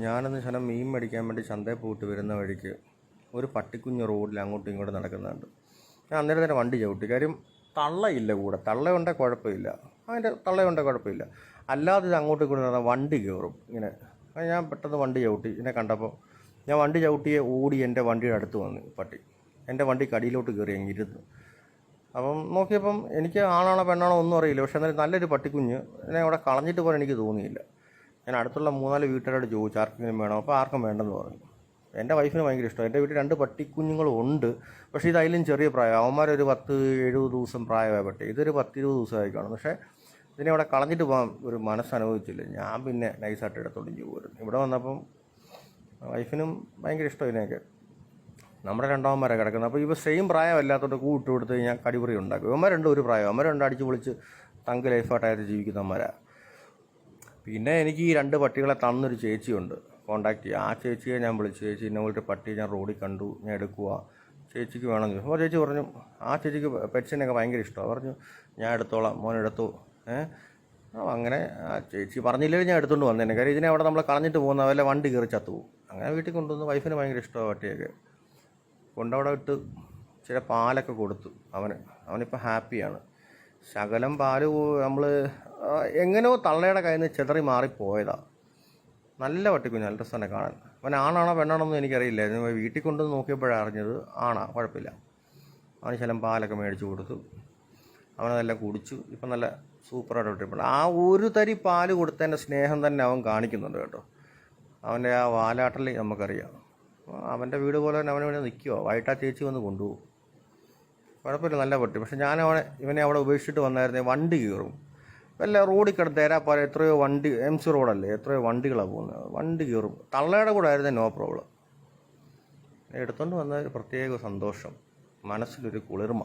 ഞാനൊന്ന് ശകലം മീൻ മേടിക്കാൻ വേണ്ടി ചന്തയിൽ പോയിട്ട് വരുന്ന വഴിക്ക് ഒരു പട്ടിക്കുഞ്ഞ് റോഡിൽ അങ്ങോട്ടും ഇങ്ങോട്ടും നടക്കുന്നുണ്ട്. ഞാൻ അന്നേരം തന്നെ വണ്ടി ചവിട്ടി. കാര്യം തള്ളയില്ല കൂടെ, തള്ളയുണ്ടെങ്കിൽ കുഴപ്പമില്ല, അതിൻ്റെ തള്ളയുണ്ടെങ്കിൽ കുഴപ്പമില്ല. അല്ലാതെ ഇത് അങ്ങോട്ടും ഇങ്ങോട്ടും നടന്നാൽ വണ്ടി കയറും ഇങ്ങനെ. ഞാൻ പെട്ടെന്ന് വണ്ടി ചവിട്ടി. ഇതിനെ കണ്ടപ്പോൾ ഞാൻ വണ്ടി ചവിട്ടിയെ ഓടി എൻ്റെ വണ്ടിയുടെ അടുത്ത് വന്ന് പട്ടി എൻ്റെ വണ്ടിക്ക് അടിയിലോട്ട് കയറി അങ്ങ് ഇരുന്നു. അപ്പം നോക്കിയപ്പം എനിക്ക് ആണാണോ പെണ്ണാണോ ഒന്നും അറിയില്ല. പക്ഷേ എന്നാലും നല്ലൊരു പട്ടിക്കുഞ്ഞ് എന്നെ അവിടെ കളഞ്ഞിട്ട് പോകാൻ എനിക്ക് തോന്നിയില്ല. ഞാൻ അടുത്തുള്ള 3-4 വീട്ടുകാരോട് ചോദിച്ചു ആർക്കെങ്കിലും വേണോ. അപ്പോൾ ആർക്കും വേണ്ടെന്ന് പറഞ്ഞു. എൻ്റെ വൈഫിന് ഭയങ്കര ഇഷ്ടമാണ്. എൻ്റെ വീട്ടിൽ 2 പട്ടിക്കുഞ്ഞുങ്ങളും ഉണ്ട്. പക്ഷേ ഇതതിലും ചെറിയ പ്രായം. അവന്മാരൊരു 10-70 ദിവസം പ്രായമായ പട്ടി. ഇതൊരു 10-20 ദിവസമായി കാണും. പക്ഷേ ഇതിനെ അവിടെ കളഞ്ഞിട്ട് പോകാൻ ഒരു മനസ്സനുഭവിച്ചില്ല. ഞാൻ പിന്നെ നൈസായിട്ട് എടുത്തോണ്ടിഞ്ഞ് പോരുന്നു. ഇവിടെ വന്നപ്പം വൈഫിനും ഭയങ്കര ഇഷ്ടം ഇതിനെയൊക്കെ. നമ്മുടെ രണ്ടാമന്മാരെ കിടക്കുന്നത്. അപ്പോൾ ഇവ സെയിം പ്രായമല്ലാത്തോട്ട് കൂട്ട് കൊടുത്ത് കഴിഞ്ഞാൽ കടിപറി ഉണ്ടാക്കും. ഇവന്മാർ രണ്ടും ഒരു പ്രായം. അവന്മാർ രണ്ടും അടിച്ച് പൊളിച്ച് തങ്ക് ലൈഫായിട്ടായിട്ട് ജീവിക്കുന്നവന്മാരാണ്. പിന്നെ എനിക്ക് ഈ 2 പട്ടികളെ തന്നൊരു ചേച്ചിയുണ്ട്, കോൺടാക്ട് ചെയ്യുക. ആ ചേച്ചിയെ ഞാൻ വിളിച്ചു. ചേച്ചി ഇന്ന പോലത്തെ പട്ടി ഞാൻ റോഡിൽ കണ്ടു, ഞാൻ എടുക്കുക, ചേച്ചിക്ക് വേണമെന്ന് ചോദിച്ചു. അപ്പോൾ ചേച്ചി പറഞ്ഞു ആ ചേച്ചിക്ക് പെറ്റ്സിനൊക്കെ ഭയങ്കര ഇഷ്ടമാണ്. പറഞ്ഞു ഞാൻ എടുത്തോളാം, മോൻ എടുത്തു. അങ്ങനെ ആ ചേച്ചി പറഞ്ഞില്ലെങ്കിൽ ഞാൻ എടുത്തുകൊണ്ട് വന്നേനെ. കാര്യം ഇതിനെ അവിടെ നമ്മൾ കളഞ്ഞിട്ട് പോകുന്ന വല്ല വണ്ടി കയറി ചത്തുപോകും. അങ്ങനെ വീട്ടിൽ കൊണ്ടുവന്ന് വൈഫിന് ഭയങ്കര ഇഷ്ടമാണ് പട്ടിയൊക്കെ. കൊണ്ടവിടെ ഇട്ട് ചില പാലൊക്കെ കൊടുത്തു. അവനിപ്പോൾ ഹാപ്പിയാണ്. ശകലം പാല് നമ്മൾ എങ്ങനെയോ തള്ളയുടെ കയ്യിൽ നിന്ന് ചെതറി മാറിപ്പോയതാണ്. നല്ല പട്ടിക്കുഞ്ഞ്, നല്ല രസം തന്നെ കാണാൻ. അവൻ ആണാണോ പെണ്ണാണോ ഒന്നും എനിക്കറിയില്ല. വീട്ടിൽ കൊണ്ടുവന്ന് നോക്കിയപ്പോഴാണ് അറിഞ്ഞത് ആണാ, കുഴപ്പമില്ല. അവന് ശകലം പാലൊക്കെ മേടിച്ച് കൊടുത്തു. അവനതെല്ലാം കുടിച്ചു. ഇപ്പം നല്ല സൂപ്പറായിട്ട് ഇട്ടിട്ടുണ്ട്. ആ ഒരു തരി പാല് കൊടുത്തതിൻ്റെ സ്നേഹം തന്നെ അവൻ കാണിക്കുന്നുണ്ട് കേട്ടോ. അവൻ്റെ ആ വാലാട്ടൽ നമുക്കറിയാം. അവൻ്റെ വീട് പോലെ തന്നെ അവനെ നിൽക്കുമോ. വൈകിട്ട് ആ ചേച്ചി വന്ന് കൊണ്ടുപോകും. കുഴപ്പമില്ല, നല്ല പട്ടി. പക്ഷെ ഇവനെ അവിടെ ഉപേക്ഷിച്ചിട്ട് വന്നായിരുന്നേ വണ്ടി കയറും. വല്ല റോഡിൽ കിടന്ന് തേരാപ്പാല എത്രയോ വണ്ടി, MC റോഡല്ലേ, എത്രയോ വണ്ടികളാണ് പോകുന്നത്. വണ്ടി കയറും. തള്ളയുടെ കൂടെ ആയിരുന്നേ നോ പ്രോബ്ലം. എടുത്തുകൊണ്ട് വന്ന ഒരു പ്രത്യേക സന്തോഷം, മനസ്സിലൊരു കുളിർമ.